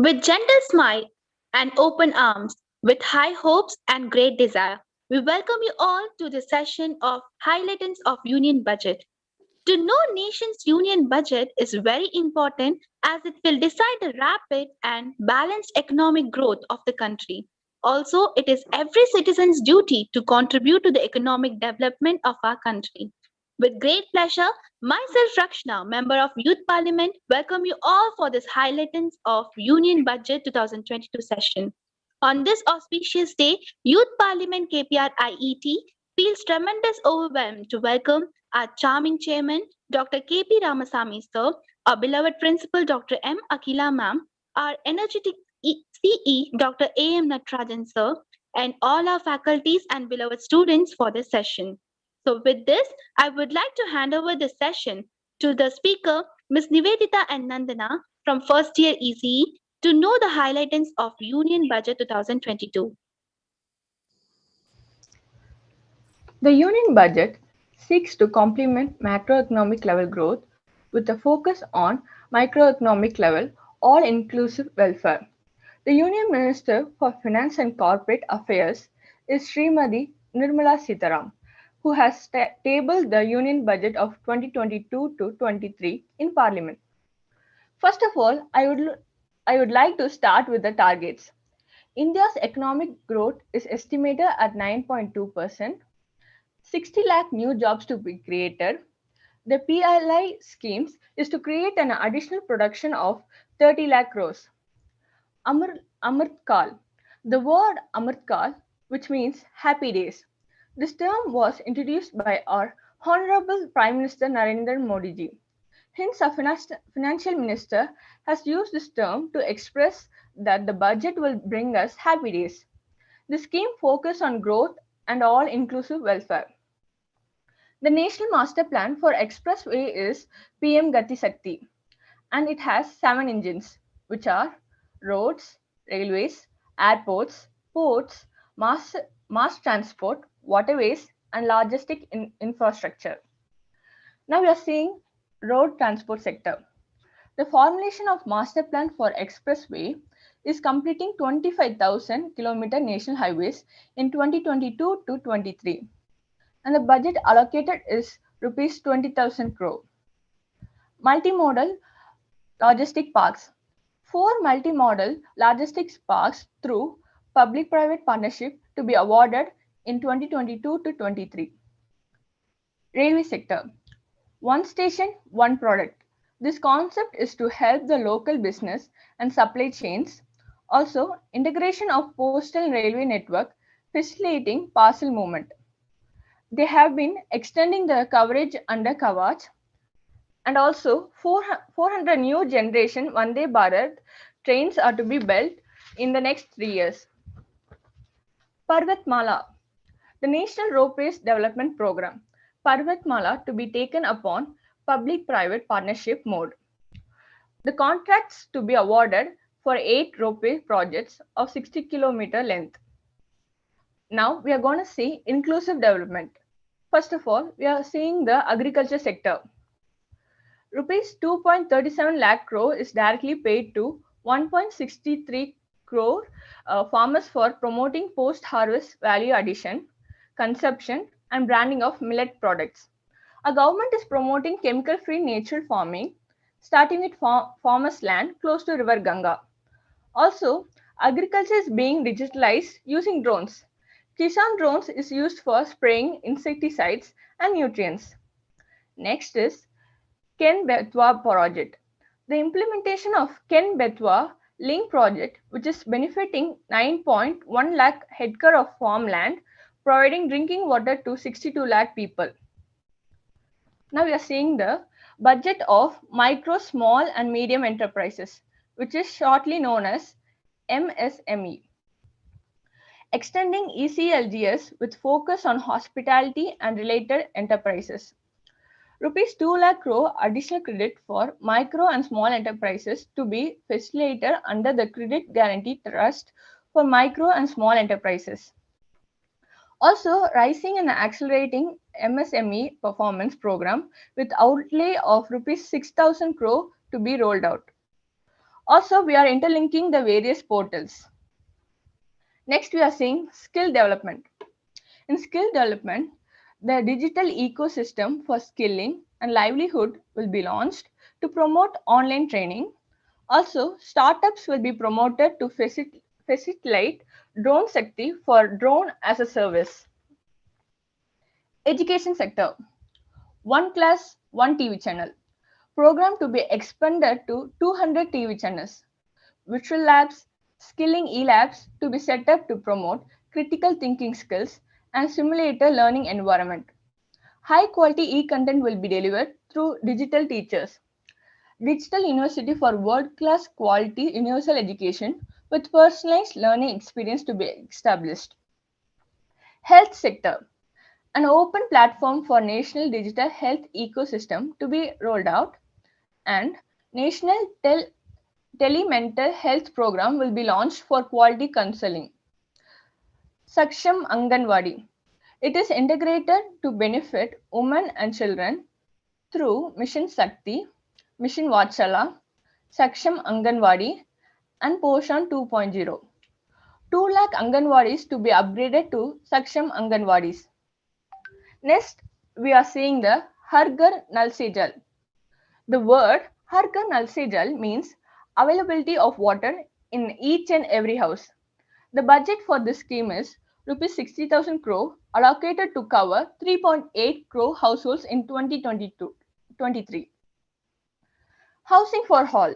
With gentle smile and open arms, with high hopes and great desire, we welcome you all to the session of Highlights of Union Budget. To know nation's union budget is very important as it will decide the rapid and balanced economic growth of the country. Also, it is every citizen's duty to contribute to the economic development of our country. With great pleasure, myself Rakshna, member of Youth Parliament, welcome you all for this highlights of Union Budget 2022 session. On this auspicious day, Youth Parliament KPRIET feels tremendous overwhelmed to welcome our charming chairman, Dr. K.P. Ramasamy sir, our beloved principal, Dr. M. Akila ma'am, our energetic CE, Dr. A.M. Natarajan sir, and all our faculties and beloved students for this session. So with this, I would like to hand over the session to the speaker, Ms. Nivedita and Nandana from first year ECE to know the highlights of Union Budget 2022. The Union Budget seeks to complement macroeconomic level growth with a focus on microeconomic level all-inclusive welfare. The Union Minister for Finance and Corporate Affairs is Srimati Nirmala Sitharam, who has tabled the Union Budget of 2022 to 23 in Parliament. First of all, I would like to start with the targets. India's economic growth is estimated at 9.2%. 60 lakh new jobs to be created. The PLI schemes is to create an additional production of 30 lakh crores. Amrit The word Amrit which means happy days. This term was introduced by our Honorable Prime Minister Narendra Modi ji. Hence, our financial minister has used this term to express that the budget will bring us happy days. The scheme focuses on growth and all-inclusive welfare. The National Master Plan for Expressway is PM Gati Shakti, and it has 7 engines, which are roads, railways, airports, ports, mass transport, waterways, and logistic infrastructure. Now we are seeing road transport sector. The formulation of Master Plan for Expressway is completing 25,000 km national highways in 2022 to 23. And the budget allocated is rupees 20,000 crore. Multimodal logistic parks. 4 multimodal logistics parks through public-private partnership to be awarded in 2022 to 23. Railway sector. One station, one product. This concept is to help the local business and supply chains. Also, integration of postal and railway network, facilitating parcel movement. They have been extending the coverage under Kavach, and also 400 new generation Vande Bharat trains are to be built in the next 3 years. Parvatmala, the National Ropeways Development Program. Parvatmala to be taken upon public-private partnership mode. The contracts to be awarded for 8 ropeway projects of 60 km length. Now we are going to see inclusive development. First of all, we are seeing the agriculture sector. Rupees 2.37 lakh crore is directly paid to 1.63 crore farmers for promoting post-harvest value addition, consumption, and branding of millet products. Our government is promoting chemical-free natural farming, starting with farmers' land close to River Ganga. Also, agriculture is being digitalized using drones. Kisan drones is used for spraying insecticides and nutrients. Next is Ken Betwa project. The implementation of Ken Betwa Link project, which is benefiting 9.1 lakh hectare of farmland, providing drinking water to 62 lakh people. Now we are seeing the budget of micro, small and medium enterprises, which is shortly known as MSME. Extending ECLGS with focus on hospitality and related enterprises. Rupees 2 lakh crore additional credit for micro and small enterprises to be facilitated under the Credit Guarantee Trust for micro and small enterprises. Also, rising and accelerating MSME performance program with outlay of rupees 6,000 crore to be rolled out. Also, we are interlinking the various portals. Next, we are seeing skill development. In skill development, the digital ecosystem for skilling and livelihood will be launched to promote online training. Also, startups will be promoted to facilitate drone sector for drone as a service. Education sector. One class, one TV channel. Program to be expanded to 200 TV channels. Virtual labs, skilling e-labs to be set up to promote critical thinking skills and simulate a learning environment. High quality e-content will be delivered through digital teachers. Digital University for world-class quality universal education with personalized learning experience to be established. Health sector. An open platform for national digital health ecosystem to be rolled out, and national telemental health program will be launched for quality counseling. Saksham Anganwadi. It is integrated to benefit women and children through Mission Shakti, Mission Vatsala, Saksham Anganwadi, and Poshan 2.0. 2 lakh Anganwadis to be upgraded to Saksham Anganwadis. Next, we are seeing the Har Ghar Nal Se Jal. The word Har Ghar Nal Se Jal means availability of water in each and every house. The budget for this scheme is Rs 60,000 crore allocated to cover 3.8 crore households in 2022-23. Housing for all.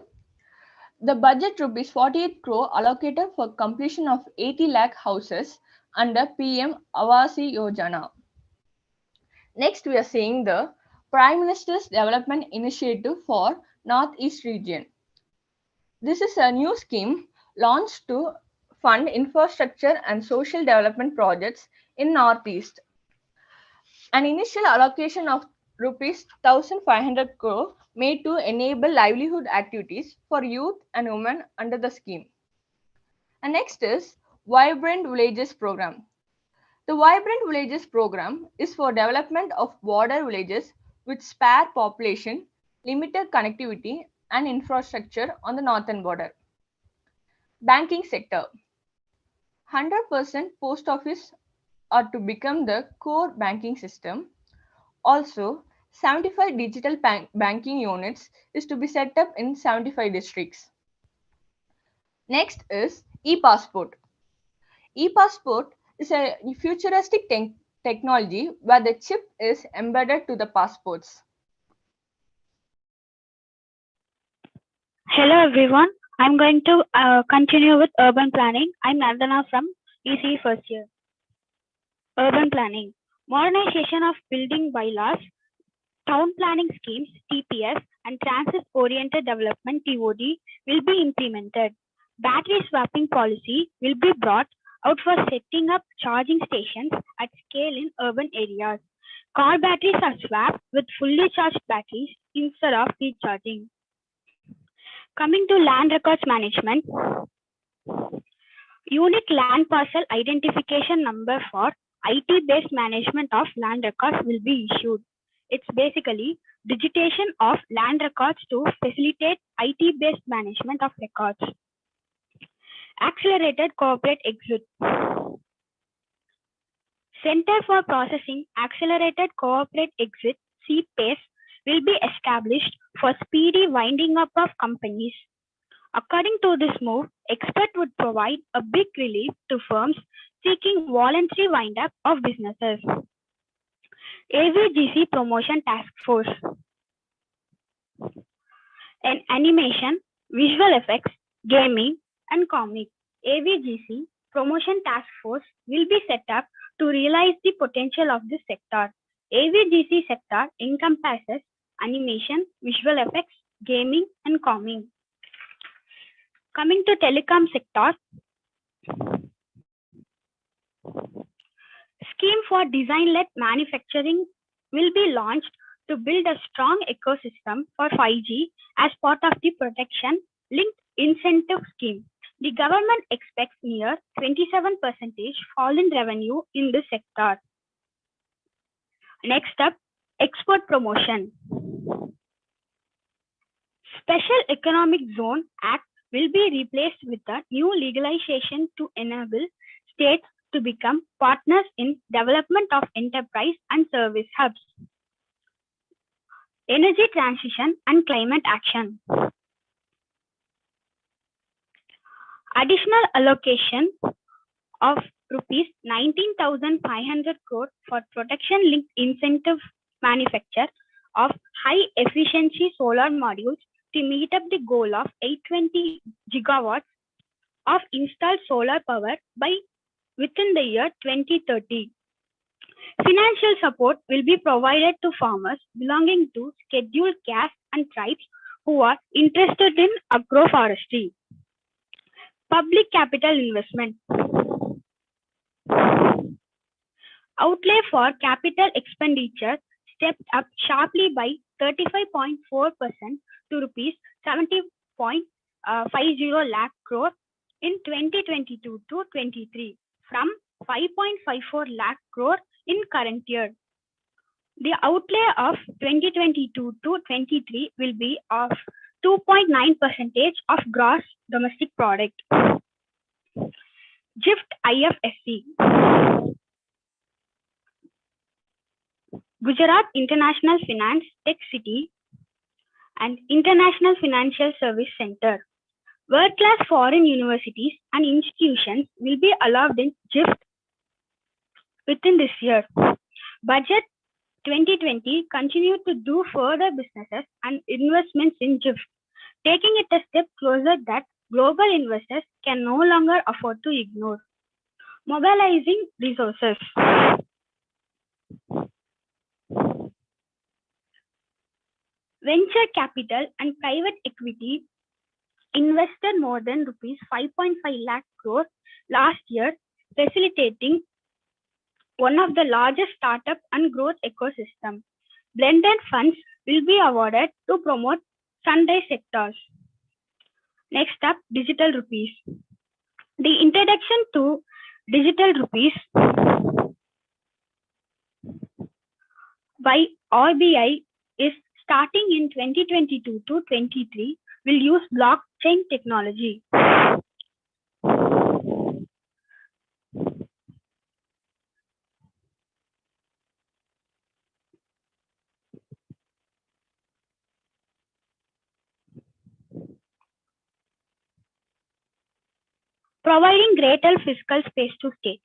The budget Rs 48 crore allocated for completion of 80 lakh houses under PM Awas Yojana. Next, we are seeing the Prime Minister's Development Initiative for Northeast region. This is a new scheme launched to fund infrastructure and social development projects in Northeast. An initial allocation of Rs 1,500 crore made to enable livelihood activities for youth and women under the scheme. And next is Vibrant Villages Program. The Vibrant Villages Program is for development of border villages with spare population, limited connectivity and infrastructure on the northern border. Banking sector. 100% post office are to become the core banking system. Also, 75 digital banking units is to be set up in 75 districts. Next is e-passport. E-passport is a futuristic technology where the chip is embedded to the passports. Hello everyone, I'm going to continue with urban planning. I'm Nandana from EC first year. Urban planning, modernization of building bylaws, town planning schemes TPS and transit oriented development TOD will be implemented. Battery swapping policy will be brought out for setting up charging stations at scale in urban areas. Car batteries are swapped with fully charged batteries instead of recharging. Coming to land records management, unique land parcel identification number for IT-based management of land records will be issued. It's basically digitation of land records to facilitate IT-based management of records. Accelerated corporate exit. Center for Processing Accelerated Corporate Exit, CPACE, will be established for speedy winding up of companies. According to this move, expert would provide a big relief to firms seeking voluntary wind up of businesses. AVGC Promotion Task Force. In animation, visual effects, gaming, and comic, AVGC Promotion Task Force will be set up to realize the potential of this sector. AVGC sector encompasses animation, visual effects, gaming, and comic. Coming to telecom sector, scheme for design-led manufacturing will be launched to build a strong ecosystem for 5G as part of the protection linked incentive scheme. The government expects near 27% fall in revenue in this sector. Next up, export promotion. Special Economic Zone Act will be replaced with a new legalization to enable states to become partners in development of enterprise and service hubs. Energy transition and climate action. Additional allocation of rupees 19,500 crore for protection-linked incentive manufacture of high-efficiency solar modules to meet up the goal of 820 gigawatts of installed solar power by within the year 2030. Financial support will be provided to farmers belonging to scheduled castes and tribes who are interested in agroforestry. Public capital investment. Outlay for capital expenditure stepped up sharply by 35.4% to rupees 70.50 lakh crore in 2022-23 from 5.54 lakh crore in current year. The outlay of 2022-23 will be of 2.9% of gross domestic product. GIFT IFSC. Gujarat International Finance Tech City and International Financial Service Center. World-class foreign universities and institutions will be allowed in GIFT within this year. Budget 2020 continued to do further businesses and investments in GIFT, taking it a step closer that global investors can no longer afford to ignore. Mobilizing resources. Venture capital and private equity invested more than rupees 5.5 lakh crore last year, facilitating one of the largest startup and growth ecosystem. Blended funds will be awarded to promote sunrise sectors. Next up, digital rupees. The introduction to digital rupees by RBI is starting in 2022-23 will use blockchain technology. Providing greater fiscal space to states.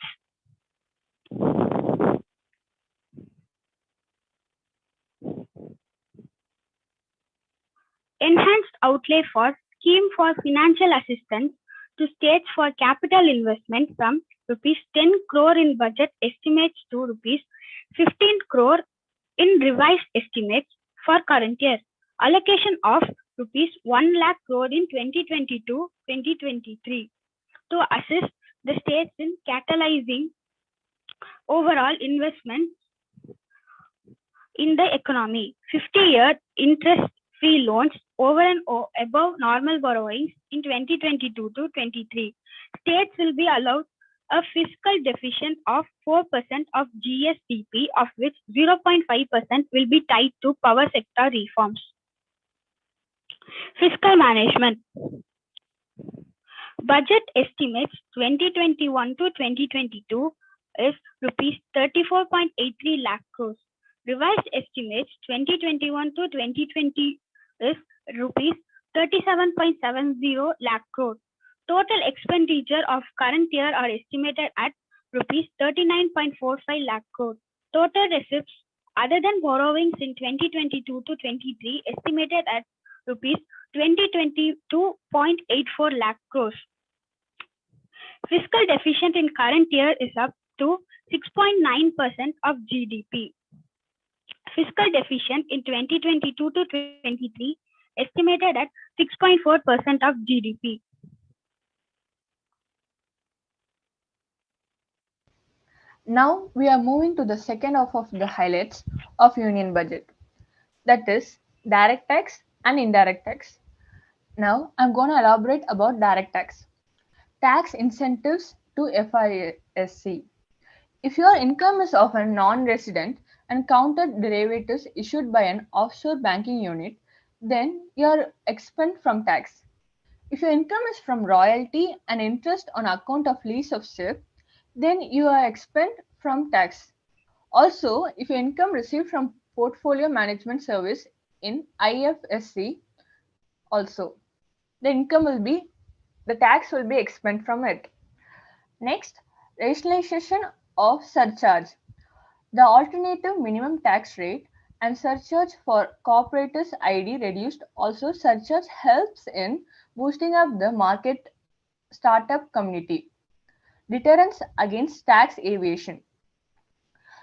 Enhanced outlay for scheme for financial assistance to states for capital investment from rupees 10 crore in budget estimates to rupees 15 crore in revised estimates for current year. Allocation of rupees 1 lakh crore in 2022-2023 to assist the states in catalyzing overall investment in the economy. 50-year interest-free loans over and above normal borrowings in 2022-23. States will be allowed a fiscal deficit of 4% of GSDP, of which 0.5% will be tied to power sector reforms. Fiscal management. Budget estimates 2021-2022 is rupees 34.83 lakh crores. Revised estimates 2021-2020 is rupees 37.70 lakh crore. Total expenditure of current year are estimated at rupees 39.45 lakh crore. Total receipts other than borrowings in 2022-23 estimated at rupees 22.84 lakh crores. Fiscal deficit in current year is up to 6.9% of GDP. Fiscal deficit in 2022-23 estimated at 6.4% of GDP. Now we are moving to the second half of the highlights of Union Budget, that is direct tax and indirect tax. Now I'm going to elaborate about direct tax. Tax incentives to FISC. If your income is of a non-resident and counted derivatives issued by an offshore banking unit, then you are exempt from tax. If your income is from royalty and interest on account of lease of ship, then you are exempt from tax. Also, if your income received from portfolio management service in IFSC, also the tax will be exempt from it. Next, rationalization of surcharge. The alternative minimum tax rate and surcharge for corporators ID reduced. Also, surcharge helps in boosting up the market startup community. Deterrence against tax evasion.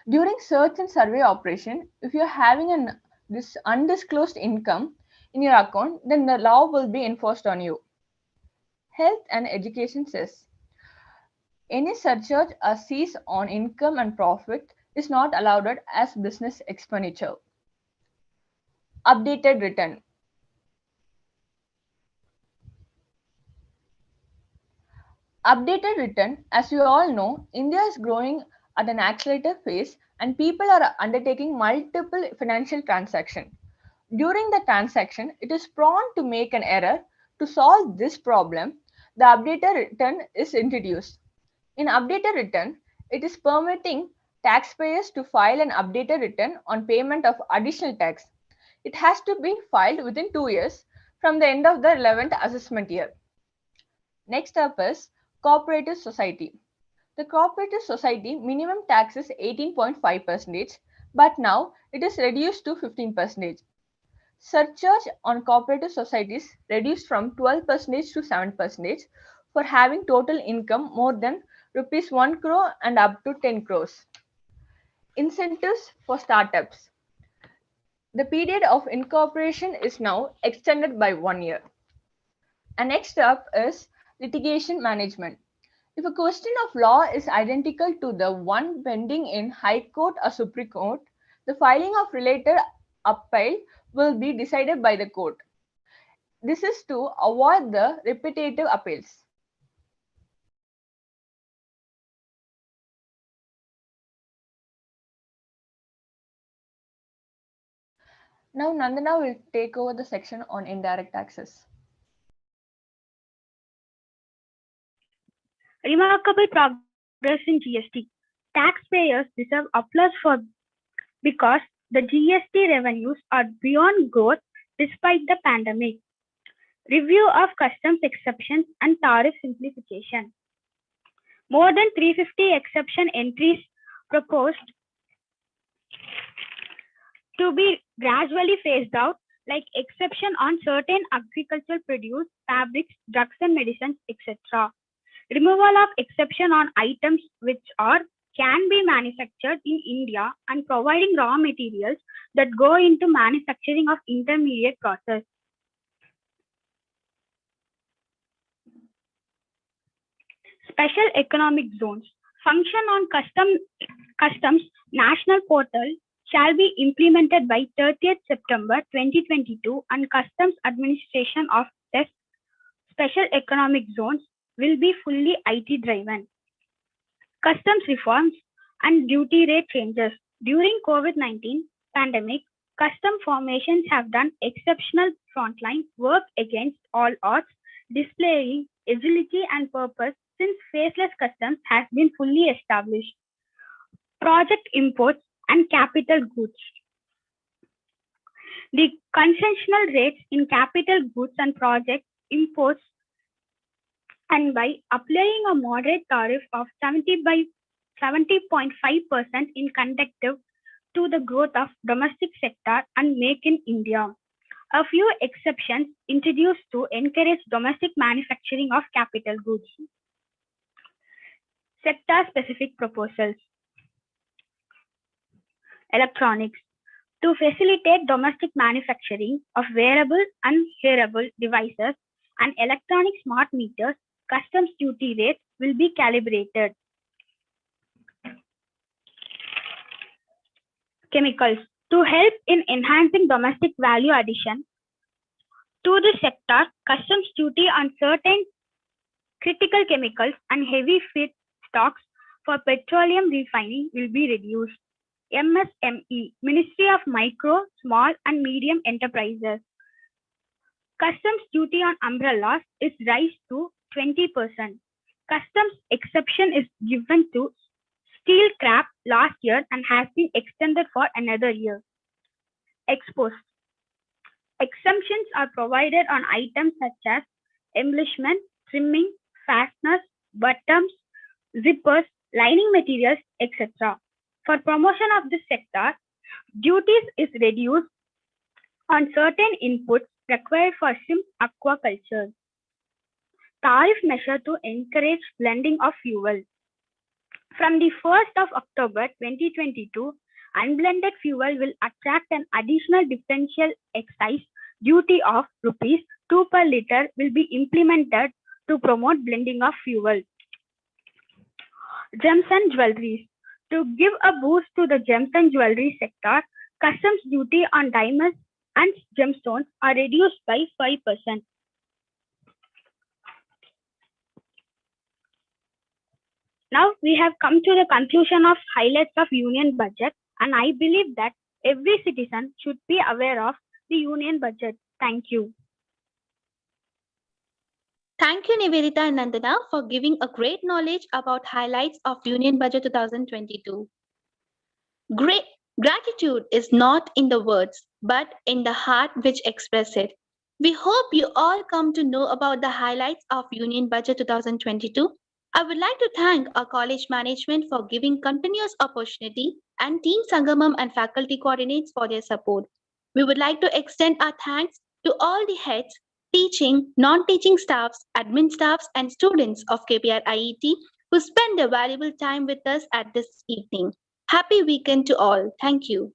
During search and survey operation, if you're having this undisclosed income in your account, then the law will be enforced on you. Health and education says any surcharge or cease on income and profit is not allowed as business expenditure. Updated return. Updated return, as you all know, India is growing at an accelerated pace and people are undertaking multiple financial transactions. During the transaction, it is prone to make an error. To solve this problem, the updated return is introduced. In updated return, it is permitting taxpayers to file an updated return on payment of additional tax. It has to be filed within 2 years from the end of the 11th assessment year. Next up is cooperative society. The cooperative society minimum tax is 18.5%, but now it is reduced to 15%. Surcharge on cooperative societies reduced from 12% to 7% for having total income more than rupees 1 crore and up to 10 crores. Incentives for startups. The period of incorporation is now extended by 1 year. And next up is litigation management. If a question of law is identical to the one pending in High Court or Supreme Court, the filing of related appeal will be decided by the court. This is to avoid the repetitive appeals. Now Nandana will take over the section on indirect taxes. Remarkable progress in GST. Taxpayers deserve applause because the GST revenues are beyond growth despite the pandemic. Review of customs exceptions and tariff simplification. More than 350 exception entries proposed to be gradually phased out, like exception on certain agricultural produce, fabrics, drugs and medicines, etc. Removal of exception on items which can be manufactured in India and providing raw materials that go into manufacturing of intermediate process. Special economic zones. Function on customs national portal shall be implemented by 30th September 2022 and customs administration of this special economic zones will be fully IT driven. Customs reforms and duty rate changes. During COVID-19 pandemic, custom formations have done exceptional frontline work against all odds, displaying agility and purpose since faceless customs has been fully established. Project imports and capital goods. The concessional rates in capital goods and project imports, and by applying a moderate tariff of 70.5% in conducive to the growth of domestic sector and Make in India. A few exceptions introduced to encourage domestic manufacturing of capital goods. Sector-specific proposals. Electronics. To facilitate domestic manufacturing of wearable and hearable devices and electronic smart meters, customs duty rates will be calibrated. Chemicals. To help in enhancing domestic value addition to the sector, customs duty on certain critical chemicals and heavy feedstocks for petroleum refining will be reduced. MSME, Ministry of Micro, Small and Medium Enterprises. Customs duty on umbrellas is raised to 20%. Customs exception is given to steel scrap last year and has been extended for another year. Exposed. Exemptions are provided on items such as embellishment, trimming, fasteners, buttons, zippers, lining materials, etc. For promotion of this sector, duties is reduced on certain inputs required for shrimp aquaculture. Tariff measure to encourage blending of fuel. From the 1st of October 2022, unblended fuel will attract an additional differential excise duty of rupees 2 per litre will be implemented to promote blending of fuel. Gems and jewelries. To give a boost to the gems and jewelry sector, customs duty on diamonds and gemstones are reduced by 5%. Now we have come to the conclusion of highlights of Union Budget, and I believe that every citizen should be aware of the Union Budget. Thank you. Thank you, Nivedita and Nandana, for giving a great knowledge about highlights of Union Budget 2022. Gratitude is not in the words, but in the heart which express it. We hope you all come to know about the highlights of Union Budget 2022. I would like to thank our college management for giving continuous opportunity and Team Sangamam and faculty coordinates for their support. We would like to extend our thanks to all the heads, teaching, non-teaching staffs, admin staffs, and students of KPR IET who spend their valuable time with us at this evening. Happy weekend to all. Thank you.